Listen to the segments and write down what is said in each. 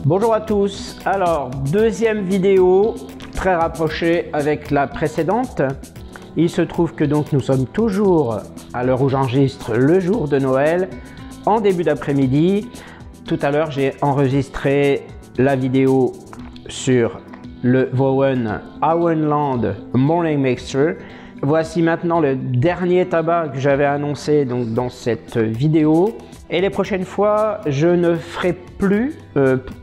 Bonjour à tous, alors deuxième vidéo très rapprochée avec la précédente. Il se trouve que donc nous sommes toujours à l'heure où j'enregistre le jour de Noël en début d'après-midi. Tout à l'heure j'ai enregistré la vidéo sur le Vowen Auenland Morning Mixture. Voici maintenant le dernier tabac que j'avais annoncé donc dans cette vidéo. Et les prochaines fois, je ne ferai plus,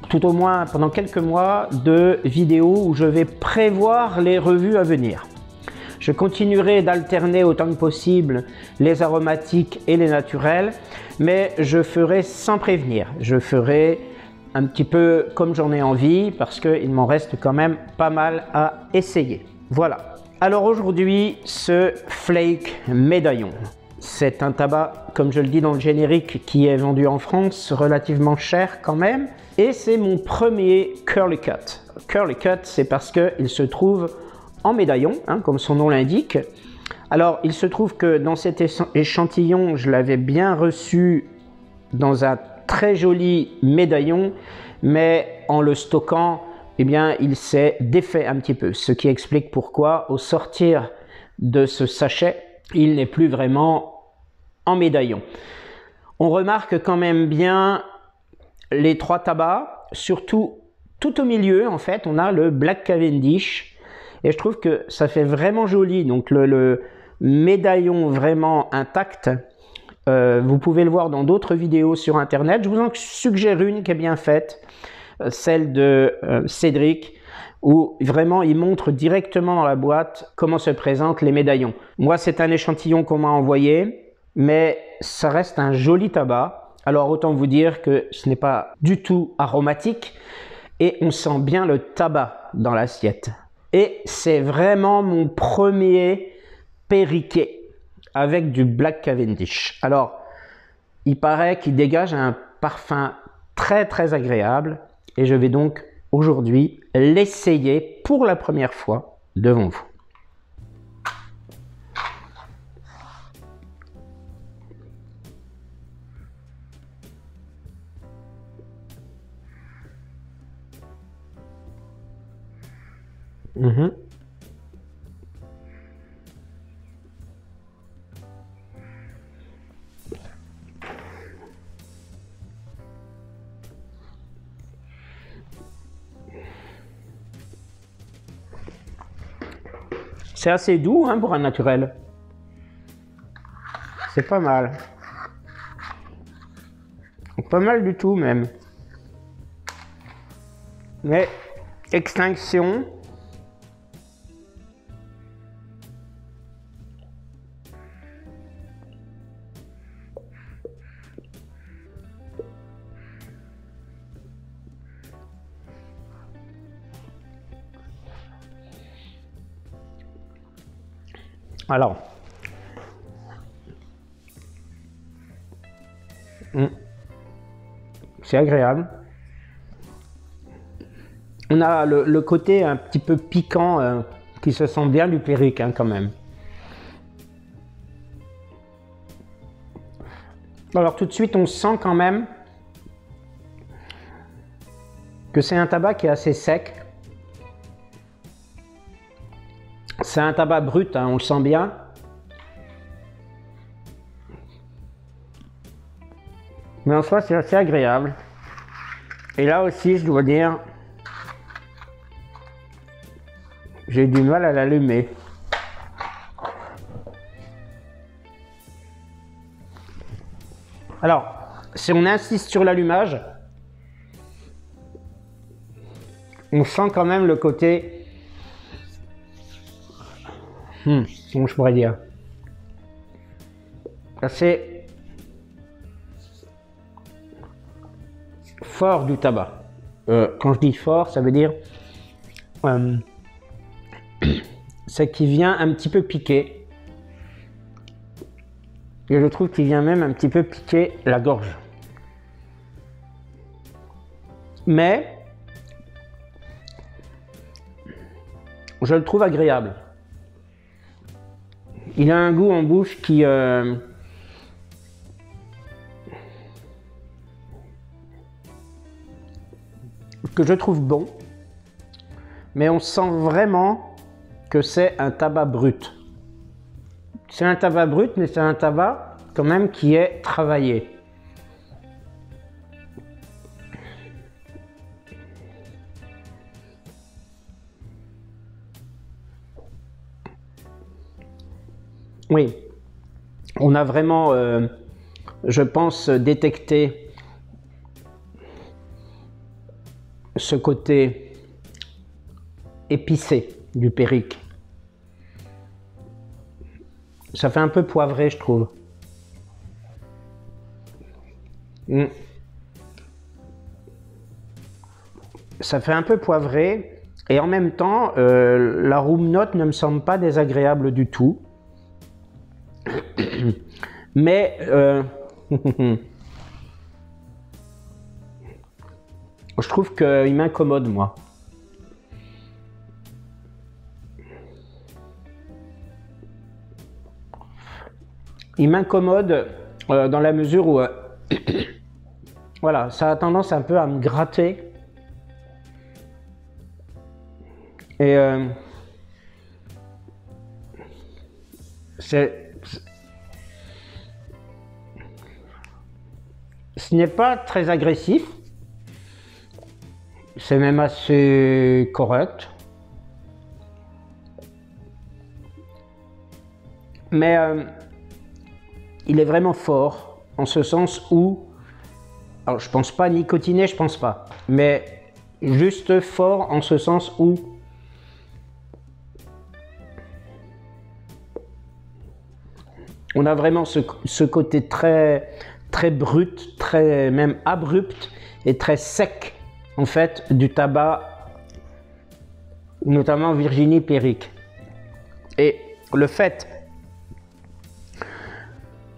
tout au moins pendant quelques mois, de vidéos où je vais prévoir les revues à venir. Je continuerai d'alterner autant que possible les aromatiques et les naturels, mais je ferai sans prévenir. Je ferai un petit peu comme j'en ai envie parce qu'il m'en reste quand même pas mal à essayer. Voilà. Alors aujourd'hui, ce Flake Médaillon. C'est un tabac, comme je le dis dans le générique, qui est vendu en France, relativement cher quand même. Et c'est mon premier Curly Cut. Curly Cut, c'est parce qu'il se trouve en médaillon, hein, comme son nom l'indique. Alors, il se trouve que dans cet échantillon, je l'avais bien reçu dans un très joli médaillon, mais en le stockant, eh bien, il s'est défait un petit peu. Ce qui explique pourquoi, au sortir de ce sachet, il n'est plus vraiment en médaillon. On remarque quand même bien les trois tabacs, surtout tout au milieu en fait, on a le Black Cavendish et je trouve que ça fait vraiment joli, donc le médaillon vraiment intact. Vous pouvez le voir dans d'autres vidéos sur internet, je vous en suggère une qui est bien faite, celle de Cédric, où vraiment il montre directement dans la boîte comment se présentent les médaillons. Moi c'est un échantillon qu'on m'a envoyé, mais ça reste un joli tabac. Alors autant vous dire que ce n'est pas du tout aromatique et on sent bien le tabac dans l'assiette. Et c'est vraiment mon premier Perriquet avec du Black Cavendish. Alors il paraît qu'il dégage un parfum très agréable et je vais donc aujourd'hui l'essayer pour la première fois devant vous. C'est assez doux hein, pour un naturel. C'est pas mal. Pas mal du tout même. Mais extinction. Alors, c'est agréable. On a le côté un petit peu piquant qui se sent bien du Perrique hein, quand même. Alors tout de suite on sent quand même que c'est un tabac qui est assez sec. C'est un tabac brut, hein, on le sent bien. Mais en soi, c'est assez agréable. Et là aussi, je dois dire, j'ai du mal à l'allumer. Alors, si on insiste sur l'allumage, on sent quand même le côté... comment je pourrais dire, assez fort du tabac. Quand je dis fort, ça veut dire c'est qu'il vient un petit peu piquer. Et je trouve qu'il vient même un petit peu piquer la gorge. Mais je le trouve agréable. Il a un goût en bouche qui que je trouve bon, mais on sent vraiment que c'est un tabac brut. C'est un tabac brut, mais c'est un tabac quand même qui est travaillé. Oui, on a vraiment, je pense, détecté ce côté épicé du Périque. Ça fait un peu poivré, je trouve. Ça fait un peu poivré et en même temps, la rum note ne me semble pas désagréable du tout. Mais je trouve qu'il m'incommode, moi. Il m'incommode dans la mesure où voilà, ça a tendance un peu à me gratter. Et ce n'est pas très agressif, c'est même assez correct. Mais il est vraiment fort, en ce sens où, alors je pense pas nicotiné, je pense pas, mais juste fort en ce sens où on a vraiment ce côté très brut, très même abrupt et très sec en fait du tabac, notamment Virginie Périque. Et le fait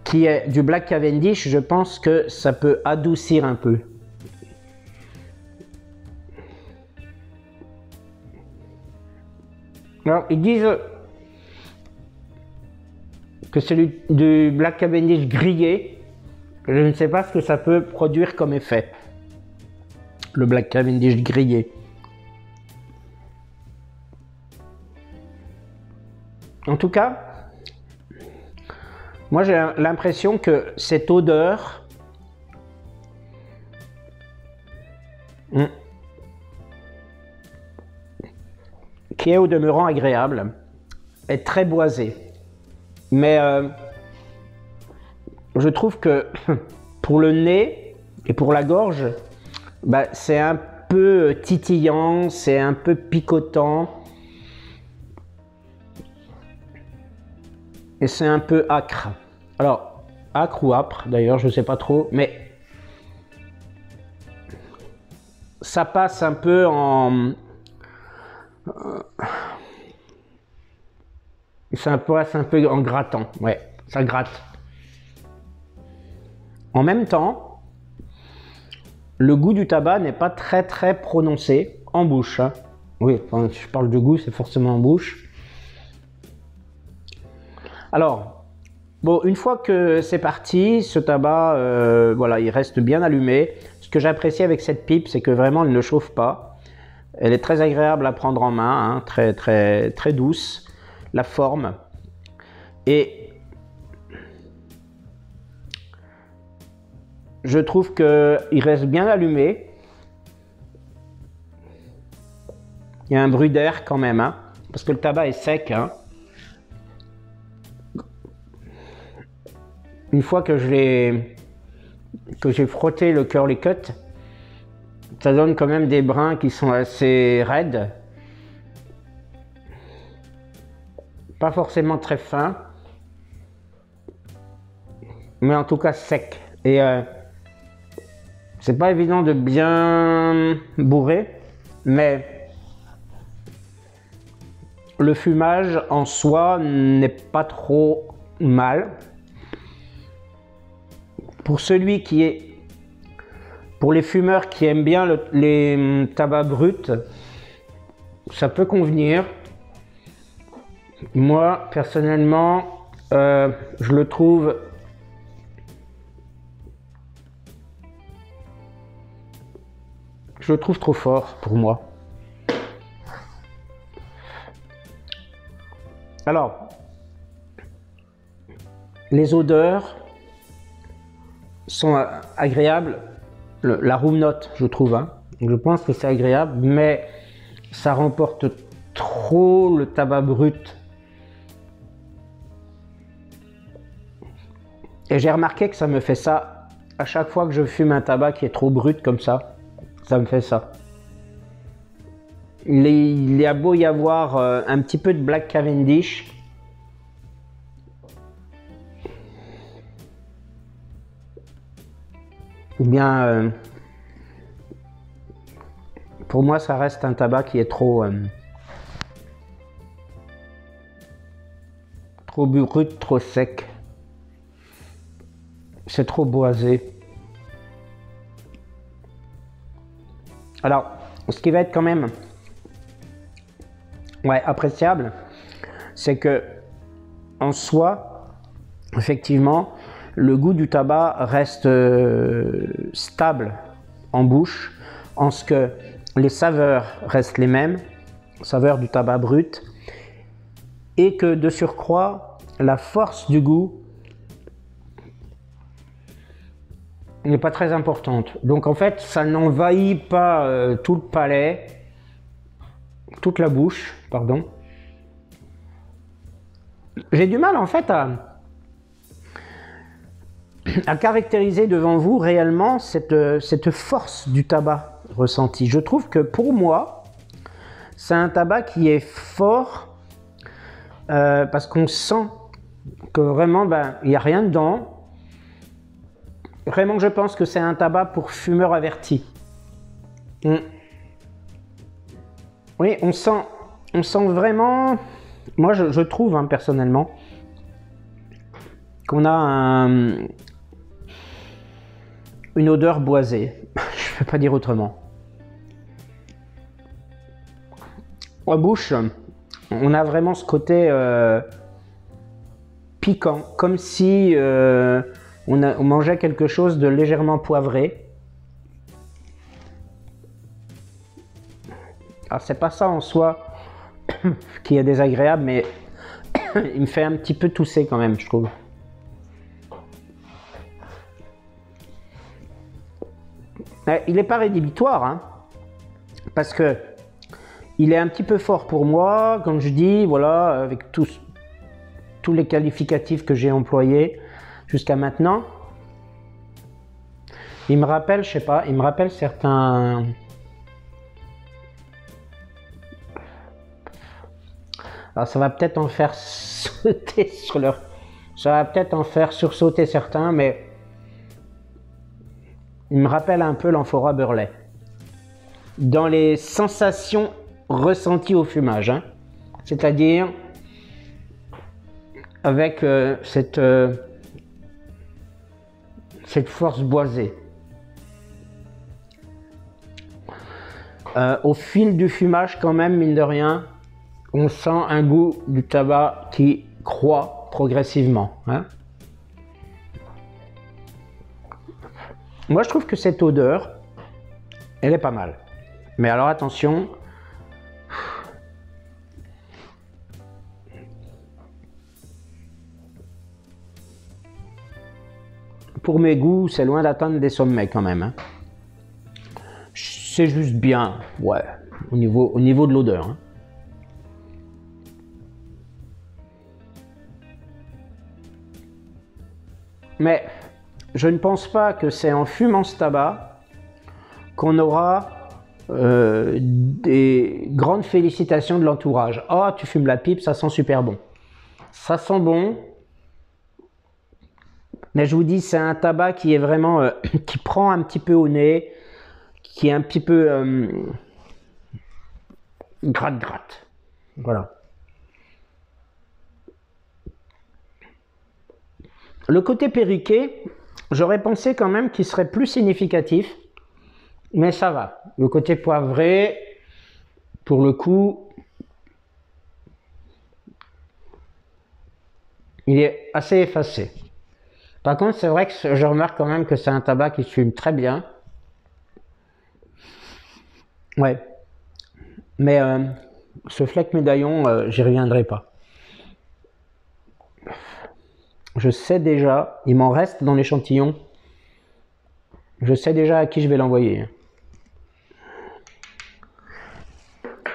qu'il y ait du Black Cavendish, je pense que ça peut adoucir un peu. Alors ils disent que c'est du Black Cavendish grillé. Je ne sais pas ce que ça peut produire comme effet, le Black Cavendish grillé. En tout cas, moi j'ai l'impression que cette odeur qui est au demeurant agréable est très boisée. Mais je trouve que pour le nez et pour la gorge, bah, c'est un peu titillant, c'est un peu picotant. Et c'est un peu âcre. Alors, âcre ou âpre d'ailleurs, je ne sais pas trop, mais ça passe un peu en... ça passe un peu en grattant, ouais, ça gratte. En même temps, le goût du tabac n'est pas très prononcé en bouche. Hein. Oui, quand je parle de goût, c'est forcément en bouche. Alors, bon, une fois que c'est parti, ce tabac, voilà, il reste bien allumé. Ce que j'apprécie avec cette pipe, c'est que vraiment, elle ne chauffe pas. Elle est très agréable à prendre en main, hein, très douce, la forme. Et je trouve qu'il reste bien allumé. Il y a un bruit d'air quand même, hein, parce que le tabac est sec. Hein. Une fois que j'ai frotté le curly cut, ça donne quand même des brins qui sont assez raides. Pas forcément très fins, mais en tout cas sec. Et c'est pas évident de bien bourrer, mais le fumage en soi n'est pas trop mal. Pour celui qui est, pour les fumeurs qui aiment bien les tabacs bruts, ça peut convenir. Moi, personnellement, je le trouve je le trouve trop fort pour moi. Alors, les odeurs sont agréables. La room note, je trouve. Hein. Je pense que c'est agréable, mais ça remporte trop le tabac brut. Et j'ai remarqué que ça me fait ça à chaque fois que je fume un tabac qui est trop brut comme ça. Ça me fait ça. Il y a beau y avoir un petit peu de Black Cavendish. Ou bien, pour moi, ça reste un tabac qui est trop brut, trop sec. C'est trop boisé. Alors, ce qui va être quand même appréciable, c'est que en soi, effectivement, le goût du tabac reste stable en bouche, en ce que les saveurs restent les mêmes, saveurs du tabac brut, et que de surcroît, la force du goût n'est pas très importante. Donc en fait, ça n'envahit pas tout le palais, toute la bouche, pardon. J'ai du mal en fait à caractériser devant vous réellement cette force du tabac ressenti. Je trouve que pour moi, c'est un tabac qui est fort parce qu'on sent que vraiment, il n'y a rien dedans. Vraiment, je pense que c'est un tabac pour fumeurs avertis. Oui, on sent vraiment, moi je trouve hein, personnellement, qu'on a une odeur boisée. Je ne peux pas dire autrement. En bouche, on a vraiment ce côté piquant, comme si on mangeait quelque chose de légèrement poivré. Alors c'est pas ça en soi qui est désagréable, mais il me fait un petit peu tousser quand même, je trouve. Il n'est pas rédhibitoire, hein, parce que il est un petit peu fort pour moi, comme je dis, voilà, avec tous les qualificatifs que j'ai employés jusqu'à maintenant. Il me rappelle, je sais pas, il me rappelle certains... Alors ça va peut-être en faire sauter sur leur... Ça va peut-être en faire sursauter certains, mais... Il me rappelle un peu l'amphora Burley. Dans les sensations ressenties au fumage, hein. C'est-à-dire avec cette force boisée. Au fil du fumage, quand même, mine de rien, on sent un goût du tabac qui croît progressivement, hein. Moi, je trouve que cette odeur, elle est pas mal. Mais alors, attention. Pour mes goûts, c'est loin d'atteindre des sommets quand même, hein. C'est juste bien, ouais, au niveau de l'odeur, hein. Mais je ne pense pas que c'est en fumant ce tabac qu'on aura des grandes félicitations de l'entourage. « Oh, tu fumes la pipe, ça sent super bon. » Ça sent bon, mais je vous dis, c'est un tabac qui est vraiment... qui prend un petit peu au nez, qui est un petit peu... gratte-gratte. Voilà. Le côté perriquet, j'aurais pensé quand même qu'il serait plus significatif, mais ça va. Le côté poivré, pour le coup, il est assez effacé. Par contre, c'est vrai que je remarque quand même que c'est un tabac qui se fume très bien. Ouais. Mais ce flec médaillon, j'y reviendrai pas. Je sais déjà, il m'en reste dans l'échantillon. Je sais déjà à qui je vais l'envoyer.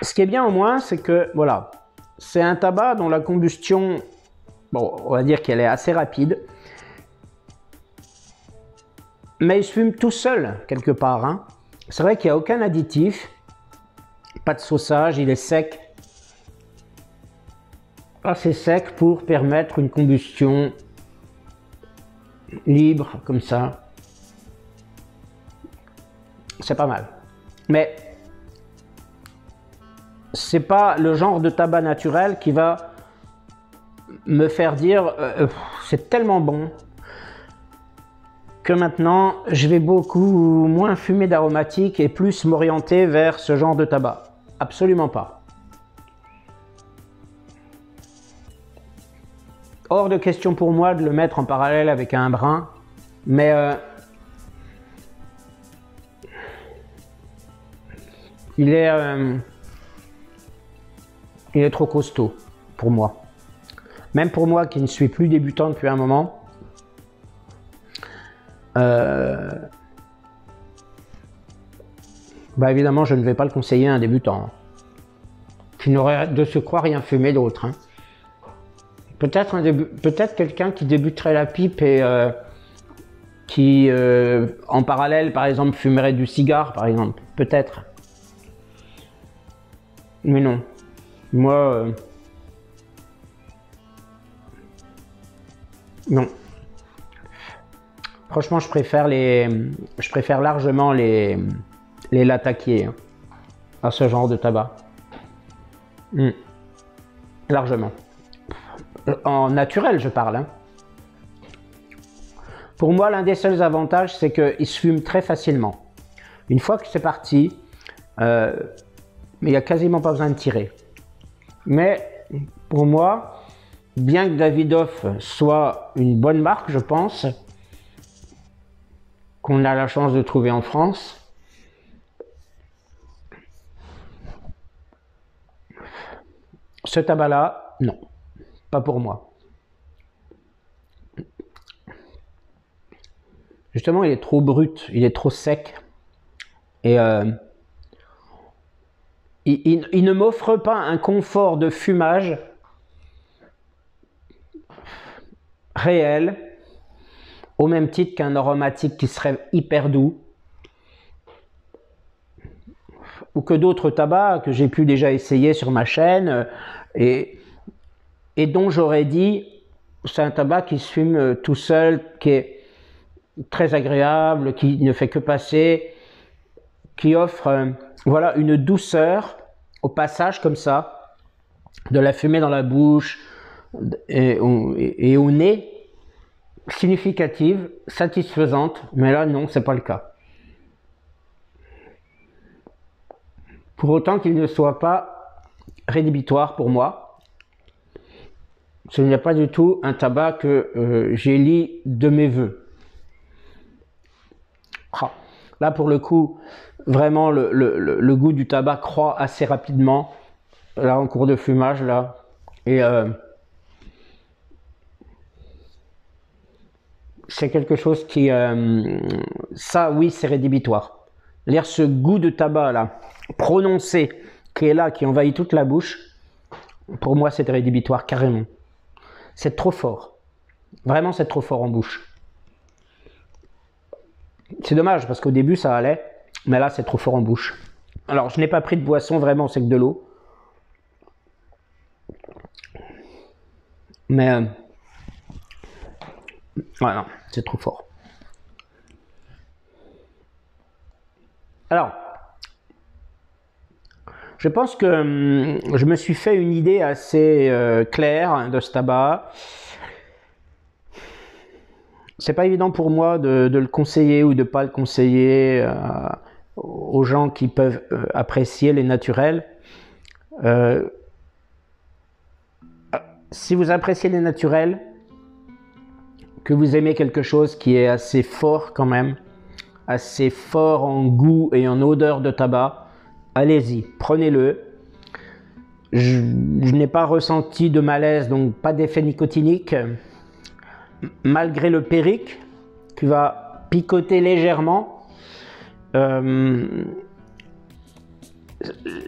Ce qui est bien au moins, c'est que, voilà, c'est un tabac dont la combustion, bon, on va dire qu'elle est assez rapide. Mais il se fume tout seul, quelque part. Hein. C'est vrai qu'il n'y a aucun additif. Pas de sauçage, il est sec. Assez sec pour permettre une combustion libre, comme ça. C'est pas mal. Mais c'est pas le genre de tabac naturel qui va me faire dire c'est tellement bon que maintenant je vais beaucoup moins fumer d'aromatiques et plus m'orienter vers ce genre de tabac. Absolument pas. Hors de question pour moi de le mettre en parallèle avec un brun, mais il est trop costaud pour moi. Même pour moi qui ne suis plus débutant depuis un moment. Bah évidemment, je ne vais pas le conseiller à un débutant. Qui n'aurait de surcroît rien fumé d'autre. Hein. Peut-être quelqu'un qui débuterait la pipe et qui, en parallèle, par exemple, fumerait du cigare, par exemple. Peut-être. Mais non. Moi, non. Franchement, je préfère largement les latakiers hein, à ce genre de tabac. Largement. En naturel, je parle. Hein. Pour moi, l'un des seuls avantages, c'est qu'il se fume très facilement. Une fois que c'est parti, il n'y a quasiment pas besoin de tirer. Mais pour moi, bien que Davidoff soit une bonne marque, je pense, qu'on a la chance de trouver en France, ce tabac-là, non, pas pour moi. Justement, il est trop brut, il est trop sec. Et il ne m'offre pas un confort de fumage réel, au même titre qu'un aromatique qui serait hyper doux, ou que d'autres tabacs que j'ai pu déjà essayer sur ma chaîne, et dont j'aurais dit, c'est un tabac qui se fume tout seul, qui est très agréable, qui ne fait que passer, qui offre voilà, une douceur au passage comme ça, de la fumée dans la bouche et au nez, significative, satisfaisante, mais là non, c'est pas le cas. Pour autant qu'il ne soit pas rédhibitoire pour moi, ce n'est pas du tout un tabac que j'élis de mes voeux. Là, pour le coup, vraiment, le goût du tabac croît assez rapidement, là, en cours de fumage, là. Et c'est quelque chose qui... ça, oui, c'est rédhibitoire. C'est-à-dire ce goût de tabac, là, prononcé, qui est là, qui envahit toute la bouche, pour moi, c'est rédhibitoire, carrément. C'est trop fort. Vraiment, c'est trop fort en bouche. C'est dommage parce qu'au début ça allait, mais là c'est trop fort en bouche. Alors je n'ai pas pris de boisson, vraiment c'est que de l'eau. Mais voilà, c'est trop fort. Alors, je pense que je me suis fait une idée assez claire de ce tabac. C'est pas évident pour moi de le conseiller ou de pas le conseiller aux gens qui peuvent apprécier les naturels. Si vous appréciez les naturels, que vous aimez quelque chose qui est assez fort quand même, assez fort en goût et en odeur de tabac, allez-y, prenez-le. Je n'ai pas ressenti de malaise, donc pas d'effet nicotinique, malgré le périque qui va picoter légèrement. Je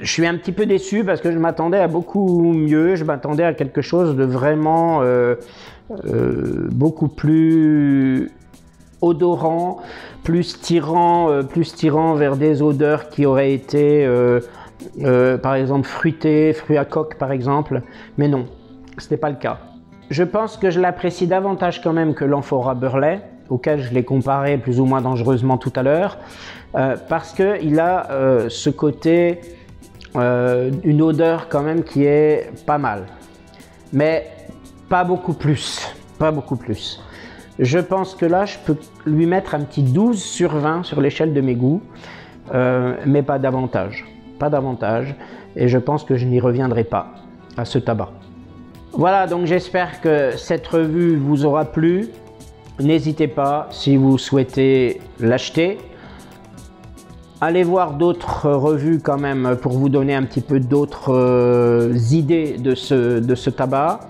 suis un petit peu déçu parce que je m'attendais à beaucoup mieux, je m'attendais à quelque chose de vraiment beaucoup plus odorant, plus tirant vers des odeurs qui auraient été par exemple fruitées, fruits à coque par exemple, mais non, ce n'était pas le cas. Je pense que je l'apprécie davantage quand même que l'amphora Burley, auquel je l'ai comparé plus ou moins dangereusement tout à l'heure, parce qu'il a ce côté, une odeur quand même qui est pas mal, mais pas beaucoup plus, pas beaucoup plus. Je pense que là, je peux lui mettre un petit 12 sur 20 sur l'échelle de mes goûts, mais pas davantage, pas davantage, et je pense que je n'y reviendrai pas à ce tabac. Voilà, donc j'espère que cette revue vous aura plu. N'hésitez pas, si vous souhaitez l'acheter. Allez voir d'autres revues quand même pour vous donner un petit peu d'autres idées de ce tabac.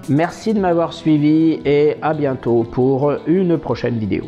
Merci de m'avoir suivi et à bientôt pour une prochaine vidéo.